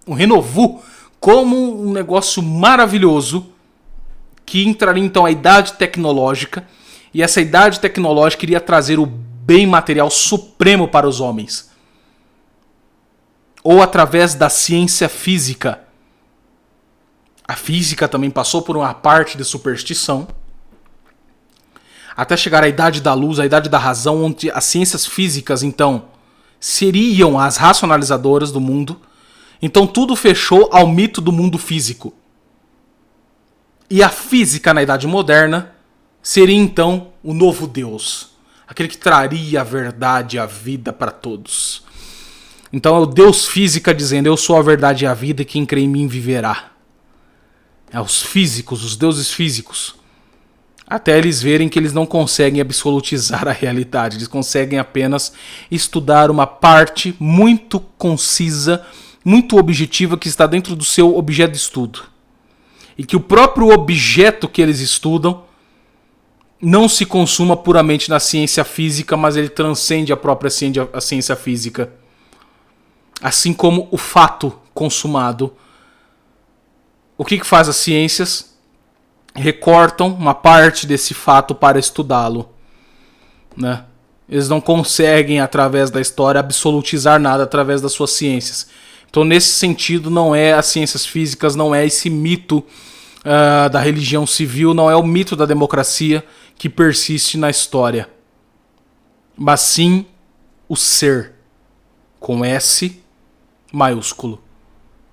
um renovo, como um negócio maravilhoso, que entraria então a idade tecnológica, e essa idade tecnológica iria trazer o bem material supremo para os homens. Ou através da ciência física. A física também passou por uma parte de superstição, até chegar à idade da luz, à idade da razão, onde as ciências físicas, então, seriam as racionalizadoras do mundo. Então tudo fechou ao mito do mundo físico. E a física na Idade Moderna seria então o novo Deus. Aquele que traria a verdade e a vida para todos. Então é o Deus física dizendo: eu sou a verdade e a vida e quem crê em mim viverá. É os físicos, os deuses físicos. Até eles verem que eles não conseguem absolutizar a realidade. Eles conseguem apenas estudar uma parte muito concisa, muito objetiva, que está dentro do seu objeto de estudo. E que o próprio objeto que eles estudam não se consuma puramente na ciência física, mas ele transcende a própria ciência física. Assim como o fato consumado. O que faz as ciências? Recortam uma parte desse fato para estudá-lo, né? Eles não conseguem, através da história, absolutizar nada através das suas ciências. Então, nesse sentido, não é as ciências físicas, não é esse mito da religião civil, não é o mito da democracia que persiste na história. Mas sim o ser, com S maiúsculo.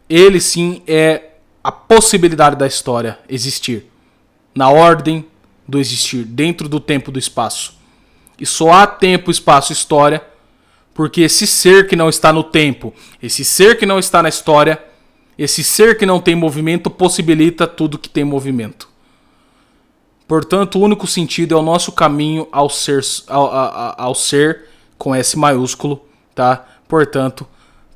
Ele sim é a possibilidade da história existir. Na ordem do existir, dentro do tempo e do espaço. E só há tempo, espaço e história, porque esse ser que não está no tempo, esse ser que não está na história, esse ser que não tem movimento, possibilita tudo que tem movimento. Portanto, o único sentido é o nosso caminho ao ser com S maiúsculo, tá? Portanto,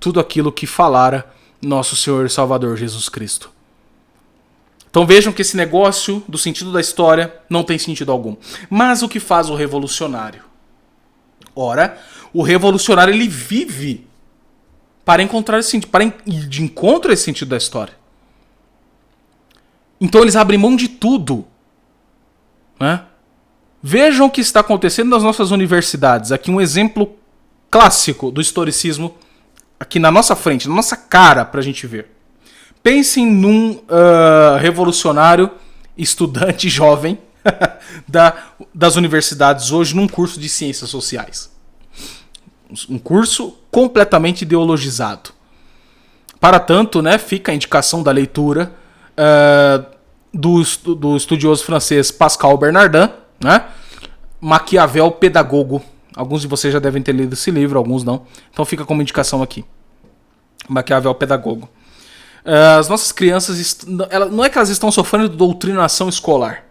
tudo aquilo que falara nosso Senhor e Salvador Jesus Cristo. Então vejam que esse negócio do sentido da história não tem sentido algum. Mas o que faz o revolucionário? Ora, o revolucionário ele vive para encontrar esse sentido, para ir de encontro a esse sentido da história. Então eles abrem mão de tudo, né? Vejam o que está acontecendo nas nossas universidades. Aqui um exemplo clássico do historicismo, aqui na nossa frente, na nossa cara, para a gente ver. Pensem num revolucionário, estudante jovem das universidades hoje num curso de ciências sociais. Um curso completamente ideologizado. Para tanto, né, fica a indicação da leitura do estudioso francês Pascal Bernardin, né, Maquiavel Pedagogo, Alguns de vocês já devem ter lido esse livro, alguns não. Então fica como indicação aqui. Maquiavel Pedagogo. As nossas crianças, não é que elas estão sofrendo de doutrinação escolar.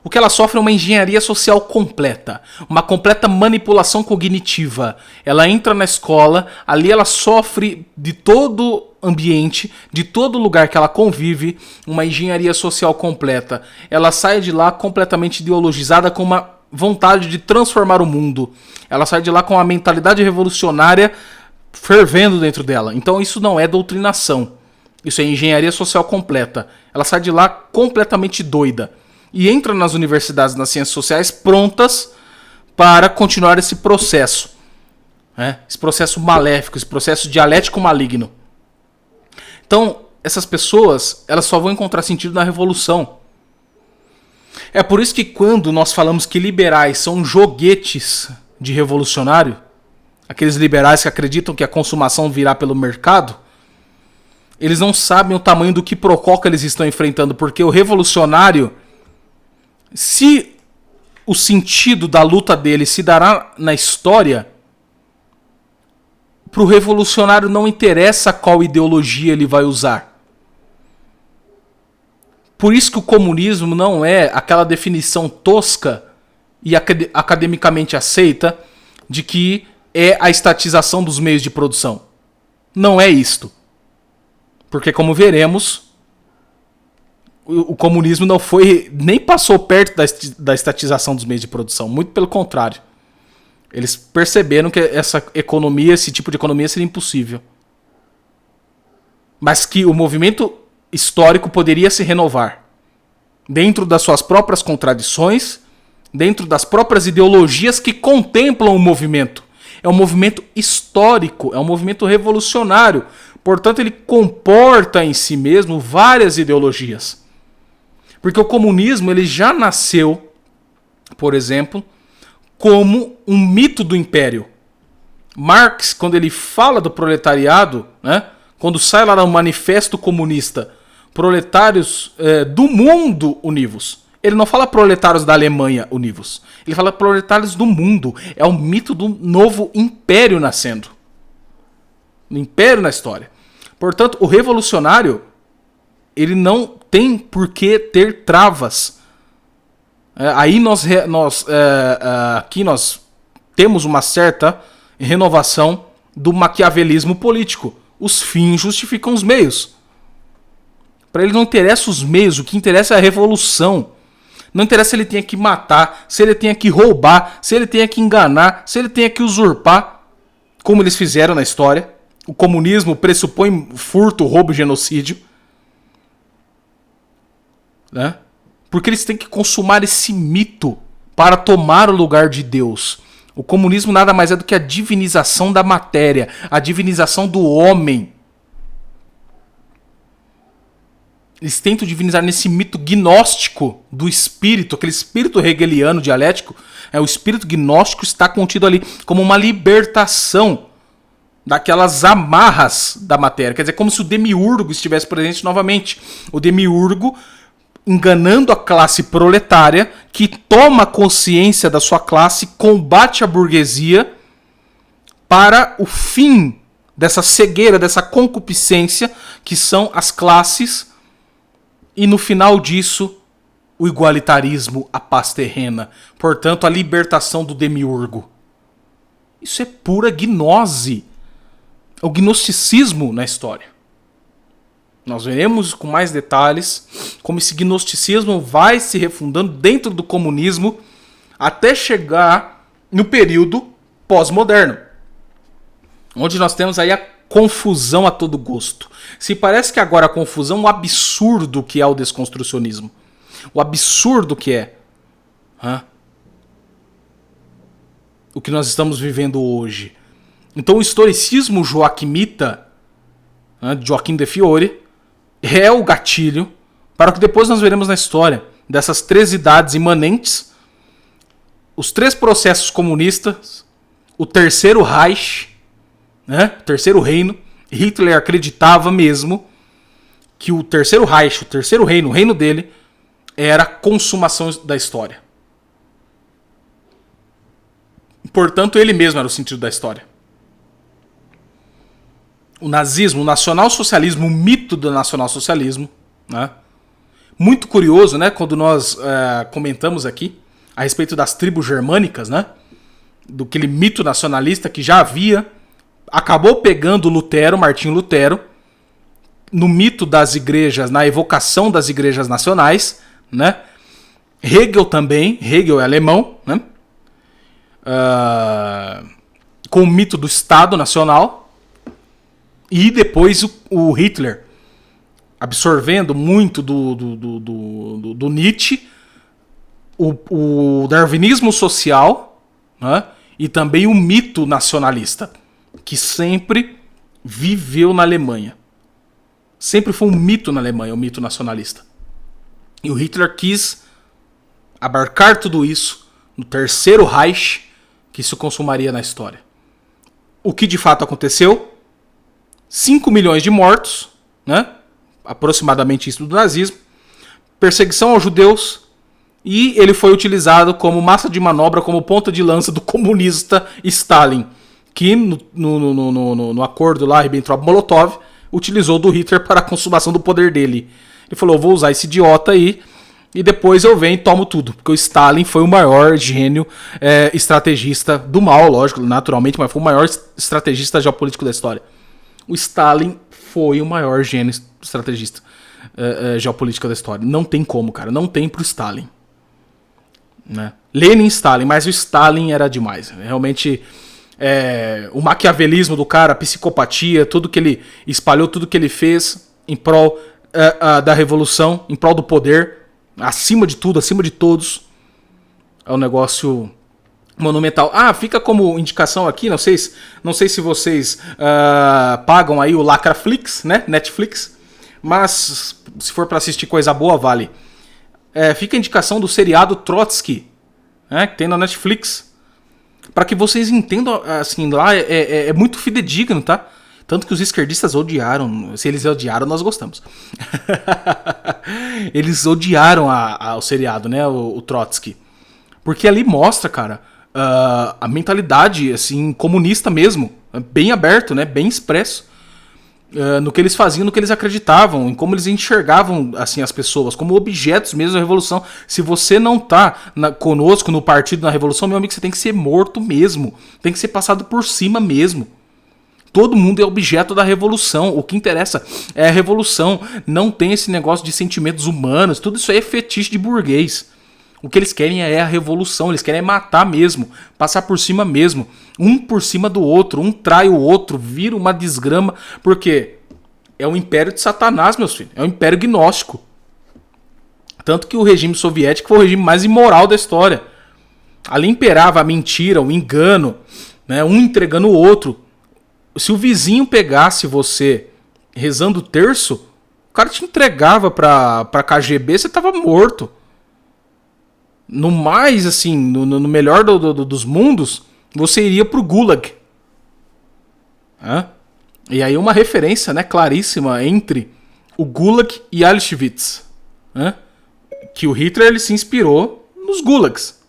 O que elas sofrem é uma engenharia social completa, uma completa manipulação cognitiva. Ela entra na escola, ali ela sofre de todo ambiente, de todo lugar que ela convive, uma engenharia social completa. Ela sai de lá completamente ideologizada, com uma vontade de transformar o mundo. Ela sai de lá com uma mentalidade revolucionária fervendo dentro dela. Então isso não é doutrinação. Isso é engenharia social completa. Ela sai de lá completamente doida. E entra nas universidades, nas ciências sociais, prontas para continuar esse processo. Né? Esse processo maléfico, esse processo dialético maligno. Então, essas pessoas, elas só vão encontrar sentido na revolução. É por isso que quando nós falamos que liberais são joguetes de revolucionário, aqueles liberais que acreditam que a consumação virá pelo mercado, eles não sabem o tamanho do quiprocó que eles estão enfrentando, porque o revolucionário, se o sentido da luta dele se dará na história, para o revolucionário não interessa qual ideologia ele vai usar. Por isso que o comunismo não é aquela definição tosca e academicamente aceita de que é a estatização dos meios de produção. Não é isto. Porque, como veremos, o comunismo não foi, nem passou perto da estatização dos meios de produção. Muito pelo contrário. Eles perceberam que essa economia, esse tipo de economia seria impossível. Mas que o movimento histórico poderia se renovar. Dentro das suas próprias contradições, dentro das próprias ideologias que contemplam o movimento. É um movimento histórico, é um movimento revolucionário. Portanto, ele comporta em si mesmo várias ideologias. Porque o comunismo ele já nasceu, por exemplo, como um mito do império. Marx, quando ele fala do proletariado, né, quando sai lá no Manifesto Comunista, proletários do mundo univos, ele não fala proletários da Alemanha univos, ele fala proletários do mundo. É o mito do novo império nascendo. Um império na história. Portanto, o revolucionário, ele não tem por que ter travas. Aí aqui nós temos uma certa renovação do maquiavelismo político. Os fins justificam os meios. Para ele não interessa os meios, o que interessa é a revolução. Não interessa se ele tenha que matar, se ele tenha que roubar, se ele tenha que enganar, se ele tenha que usurpar, como eles fizeram na história. O comunismo pressupõe furto, roubo e genocídio. Né? Porque eles têm que consumar esse mito para tomar o lugar de Deus. O comunismo nada mais é do que a divinização da matéria, a divinização do homem. Eles tentam divinizar nesse mito gnóstico do espírito, aquele espírito hegeliano dialético. O espírito gnóstico está contido ali como uma libertação daquelas amarras da matéria. Quer dizer, como se o demiurgo estivesse presente novamente. O demiurgo enganando a classe proletária, que toma consciência da sua classe, combate a burguesia para o fim dessa cegueira, dessa concupiscência, que são as classes, e no final disso, o igualitarismo, a paz terrena. Portanto, a libertação do demiurgo. Isso é pura gnose. É o gnosticismo na história. Nós veremos com mais detalhes como esse gnosticismo vai se refundando dentro do comunismo até chegar no período pós-moderno, onde nós temos aí a confusão a todo gosto. Se parece que agora a confusão, o absurdo que é o desconstrucionismo, o absurdo que é o que nós estamos vivendo hoje. Então o historicismo joaquimita, de Joaquim de Fiore, é o gatilho para o que depois nós veremos na história dessas três idades imanentes, os três processos comunistas, o terceiro Reich, o terceiro reino. Hitler acreditava mesmo que o terceiro Reich, o terceiro reino, o reino dele, era a consumação da história. Portanto, ele mesmo era o sentido da história. O nazismo, o nacionalsocialismo, o mito do nacionalsocialismo, né? Muito curioso, né? Quando nós comentamos aqui a respeito das tribos germânicas, né? Do aquele mito nacionalista que já havia, acabou pegando Lutero, Martinho Lutero, no mito das igrejas, na evocação das igrejas nacionais, né? Hegel também, Hegel é alemão, né? Com o mito do Estado Nacional, e depois o Hitler, absorvendo muito do Nietzsche, o darwinismo social, né? E também o mito nacionalista, que sempre viveu na Alemanha. Sempre foi um mito na Alemanha, o mito nacionalista. E o Hitler quis abarcar tudo isso no Terceiro Reich, que se consumaria na história. O que de fato aconteceu? 5 milhões de mortos, né? Aproximadamente isso do nazismo. Perseguição aos judeus. E ele foi utilizado como massa de manobra, como ponta de lança do comunista Stalin, que no acordo lá, Ribbentrop-Molotov, utilizou do Hitler para a consumação do poder dele. Ele falou, vou usar esse idiota aí, e depois eu venho e tomo tudo. Porque o Stalin foi o maior gênio estrategista do mal, lógico, naturalmente, mas foi o maior estrategista geopolítico da história. O Stalin foi o maior gênio estrategista geopolítico da história. Não tem como, cara. Não tem pro Stalin. Né? Lenin e Stalin, mas o Stalin era demais. Realmente, o maquiavelismo do cara, a psicopatia, tudo que ele espalhou, tudo que ele fez em prol da revolução, em prol do poder, acima de tudo, acima de todos, é um negócio monumental. Fica como indicação aqui, não sei se vocês pagam aí o Lacraflix, né? Netflix, mas se for para assistir coisa boa, vale. Fica a indicação do seriado Trotsky, né, que tem na Netflix, para que vocês entendam, assim, lá é muito fidedigno, tá? Tanto que os esquerdistas odiaram. Se eles odiaram, nós gostamos. Eles odiaram o seriado, né, o Trotsky, porque ali mostra, cara, a mentalidade, assim, comunista mesmo, bem aberto, né, bem expresso. No que eles faziam, no que eles acreditavam, em como eles enxergavam, assim, as pessoas como objetos mesmo da revolução. Se você não tá conosco no partido, na revolução, meu amigo, você tem que ser morto mesmo, tem que ser passado por cima mesmo. Todo mundo é objeto da revolução. O que interessa é a revolução. Não tem esse negócio de sentimentos humanos. Tudo isso aí é fetiche de burguês. O que eles querem é a revolução. Eles querem matar mesmo. Passar por cima mesmo. Um por cima do outro. Um trai o outro. Vira uma desgrama. Porque é o império de Satanás, meus filhos. É o império gnóstico. Tanto que o regime soviético foi o regime mais imoral da história. Ali imperava a mentira, o engano, né? Um entregando o outro. Se o vizinho pegasse você rezando o terço, o cara te entregava pra KGB, você tava morto. No mais, assim, no melhor dos mundos, você iria pro Gulag. E aí uma referência, né, claríssima entre o Gulag e Auschwitz. Que o Hitler ele se inspirou nos Gulags.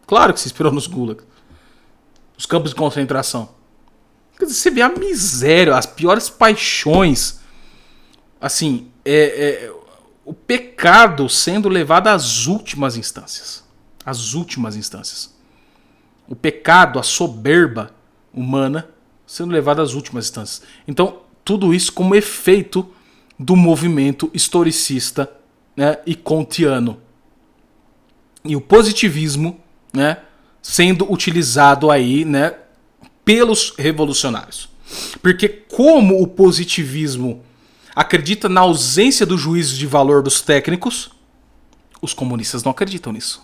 Claro que se inspirou nos Gulags. Os campos de concentração. Quer dizer, você vê a miséria, as piores paixões. Assim, o pecado sendo levado às últimas instâncias. Às últimas instâncias. O pecado, a soberba humana sendo levada às últimas instâncias. Então, tudo isso como efeito do movimento historicista, né, e kantiano. E o positivismo, né, sendo utilizado aí, né, pelos revolucionários. Porque como o positivismo acredita na ausência do juízo de valor dos técnicos, os comunistas não acreditam nisso.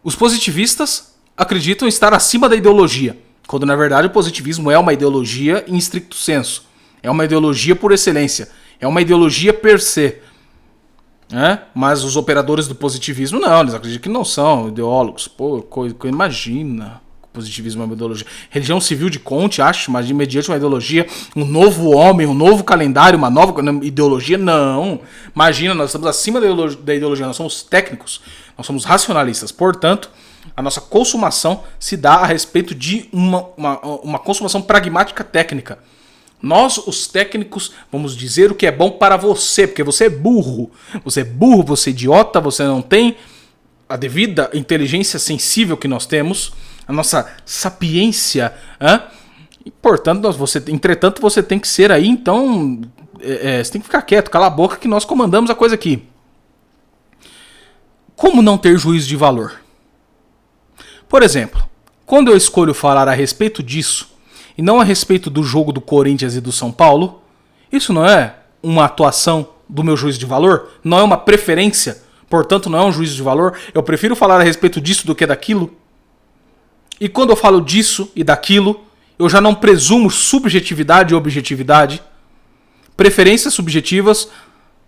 Os positivistas acreditam estar acima da ideologia, quando na verdade o positivismo é uma ideologia em stricto sensu. É uma ideologia por excelência. É uma ideologia per se. Mas os operadores do positivismo não, eles acreditam que não são ideólogos. Pô, imagina... Positivismo é uma ideologia. Religião civil de Comte, acho, mas mediante uma ideologia, um novo homem, um novo calendário, uma nova ideologia, não. Imagina, nós estamos acima da ideologia, nós somos técnicos, nós somos racionalistas. Portanto, A nossa consumação se dá a respeito de uma consumação pragmática técnica. Nós, os técnicos, vamos dizer o que é bom para você, porque você é burro. Você é burro, você é idiota, você não tem a devida inteligência sensível que nós temos, a nossa sapiência. E, portanto, entretanto, você tem que ser aí, então, você tem que ficar quieto, cala a boca que nós comandamos a coisa aqui. Como não ter juízo de valor? Por exemplo, quando eu escolho falar a respeito disso, e não a respeito do jogo do Corinthians e do São Paulo, isso não é uma atuação do meu juízo de valor? Não é uma preferência? Portanto, não é um juízo de valor? Eu prefiro falar a respeito disso do que daquilo? E quando eu falo disso e daquilo, eu já não presumo subjetividade e objetividade? Preferências subjetivas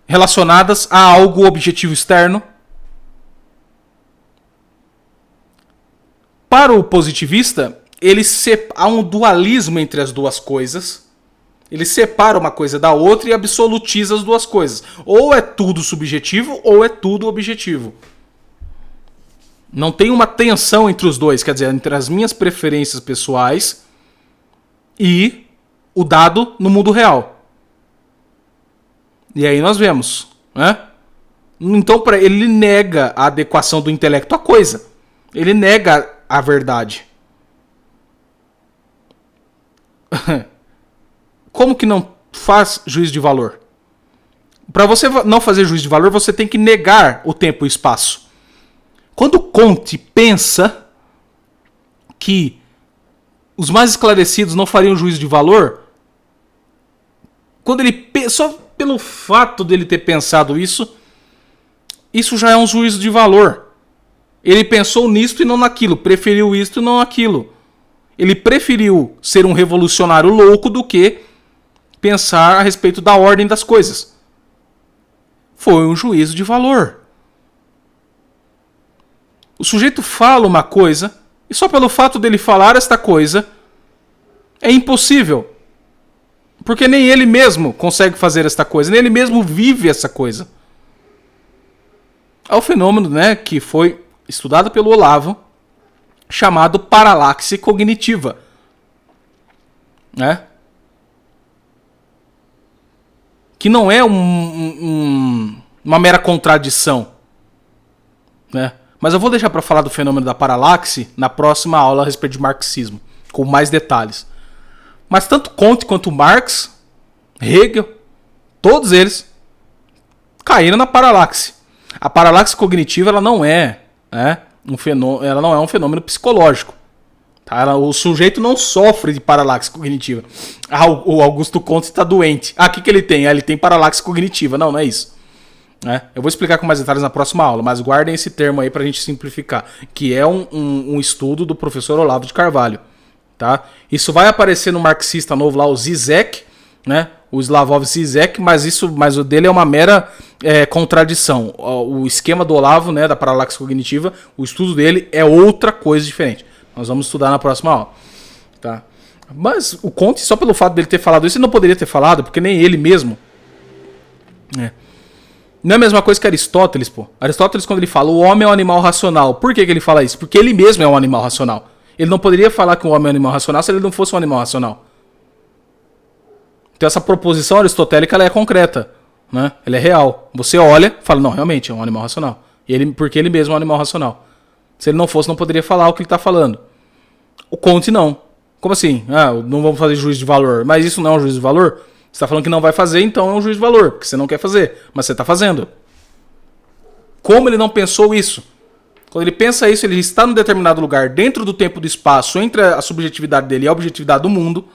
relacionadas a algo objetivo externo? Para o positivista, há um dualismo entre as duas coisas. Ele separa uma coisa da outra e absolutiza as duas coisas. Ou é tudo subjetivo ou é tudo objetivo. Não tem uma tensão entre os dois, quer dizer, entre as minhas preferências pessoais e o dado no mundo real. E aí nós vemos, né? Então, ele nega a adequação do intelecto à coisa. Ele nega a verdade. Como que não faz juízo de valor? Para você não fazer juízo de valor, você tem que negar o tempo e o espaço. Quando Comte pensa que os mais esclarecidos não fariam juízo de valor, quando ele só pelo fato dele ter pensado isso já é um juízo de valor. Ele pensou nisto e não naquilo, preferiu isto e não aquilo. Ele preferiu ser um revolucionário louco do que pensar a respeito da ordem das coisas. Foi um juízo de valor. O sujeito fala uma coisa e só pelo fato dele falar esta coisa é impossível. Porque nem ele mesmo consegue fazer esta coisa, nem ele mesmo vive essa coisa. É o fenômeno, né, que foi estudado pelo Olavo, chamado paralaxe cognitiva. Né? Que não é uma mera contradição. Né? Mas eu vou deixar para falar do fenômeno da paralaxe na próxima aula a respeito de marxismo, com mais detalhes. Mas tanto Comte quanto Marx, Hegel, todos eles caíram na paralaxe. A paralaxe cognitiva ela não é um fenômeno psicológico. Tá? O sujeito não sofre de paralaxe cognitiva. O Augusto Comte está doente. O que ele tem? Ele tem paralaxe cognitiva. Não é isso. Eu vou explicar com mais detalhes na próxima aula, mas guardem esse termo aí para a gente simplificar, que é um estudo do professor Olavo de Carvalho. Tá? Isso vai aparecer no marxista novo lá, o Zizek, né? O Slavoj Zizek, mas o dele é uma mera contradição. O esquema do Olavo, né, da paralaxe cognitiva, o estudo dele é outra coisa diferente. Nós vamos estudar na próxima aula. Tá? Mas o Comte, só pelo fato dele ter falado isso, ele não poderia ter falado, porque nem ele mesmo. Não é a mesma coisa que Aristóteles, pô. Aristóteles, quando ele fala o homem é um animal racional, por que ele fala isso? Porque ele mesmo é um animal racional. Ele não poderia falar que o homem é um animal racional se ele não fosse um animal racional. Então essa proposição aristotélica ela é concreta, né? Ela é real. Você olha e fala, não, realmente é um animal racional. Porque ele mesmo é um animal racional. Se ele não fosse, não poderia falar o que ele está falando. O Comte não. Como assim? Não vamos fazer juízo de valor. Mas isso não é um juízo de valor? Você está falando que não vai fazer, então é um juízo de valor. Porque você não quer fazer, mas você está fazendo. Como ele não pensou isso? Quando ele pensa isso, ele está num determinado lugar, dentro do tempo e do espaço, entre a subjetividade dele e a objetividade do mundo.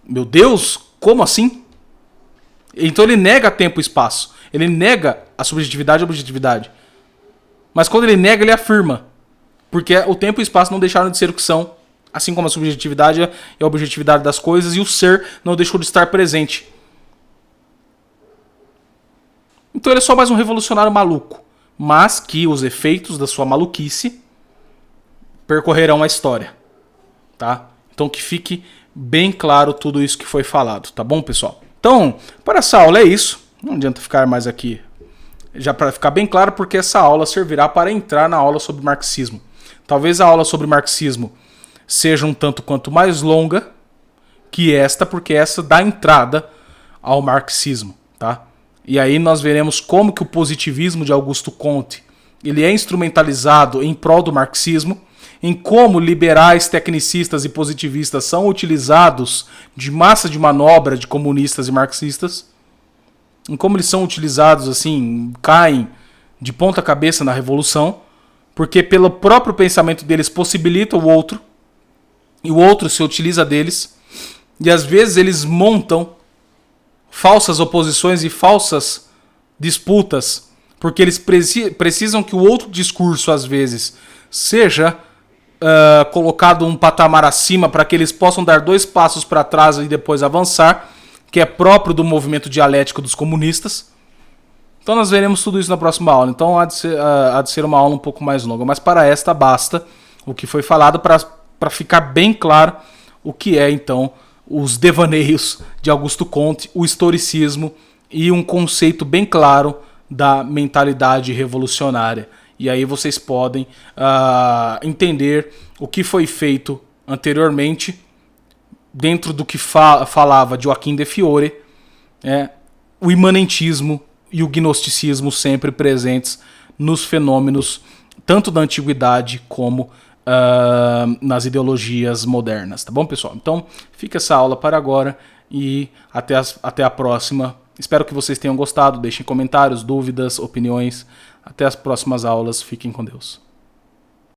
Meu Deus, como assim? Então ele nega tempo e espaço. Ele nega a subjetividade e a objetividade. Mas quando ele nega, ele afirma. Porque o tempo e o espaço não deixaram de ser o que são. Assim como a subjetividade e a objetividade das coisas. E o ser não deixou de estar presente. Então ele é só mais um revolucionário maluco. Mas que os efeitos da sua maluquice percorrerão a história. Tá? Então que fique bem claro tudo isso que foi falado. Tá bom, pessoal? Então, para essa aula é isso. Não adianta ficar mais aqui já para ficar bem claro, porque essa aula servirá para entrar na aula sobre marxismo. Talvez a aula sobre marxismo seja um tanto quanto mais longa que esta, porque essa dá entrada ao marxismo, tá? E aí nós veremos como que o positivismo de Augusto Comte ele é instrumentalizado em prol do marxismo, em como liberais, tecnicistas e positivistas são utilizados de massa de manobra de comunistas e marxistas, em como eles são utilizados assim, caem de ponta cabeça na revolução, porque pelo próprio pensamento deles possibilita o outro, e o outro se utiliza deles, e às vezes eles montam falsas oposições e falsas disputas, porque eles precisam que o outro discurso, às vezes, seja colocado um patamar acima para que eles possam dar 2 passos para trás e depois avançar, que é próprio do movimento dialético dos comunistas. Então nós veremos tudo isso na próxima aula. Então há de ser uma aula um pouco mais longa, mas para esta basta o que foi falado para ficar bem claro o que é então os devaneios de Augusto Comte, o historicismo e um conceito bem claro da mentalidade revolucionária. E aí vocês podem entender o que foi feito anteriormente dentro do que falava Joaquim de Fiore, o imanentismo e o gnosticismo sempre presentes nos fenômenos tanto da antiguidade como nas ideologias modernas, tá bom, pessoal? Então fica essa aula para agora e até a próxima. Espero que vocês tenham gostado, deixem comentários, dúvidas, opiniões. Até as próximas aulas, fiquem com Deus.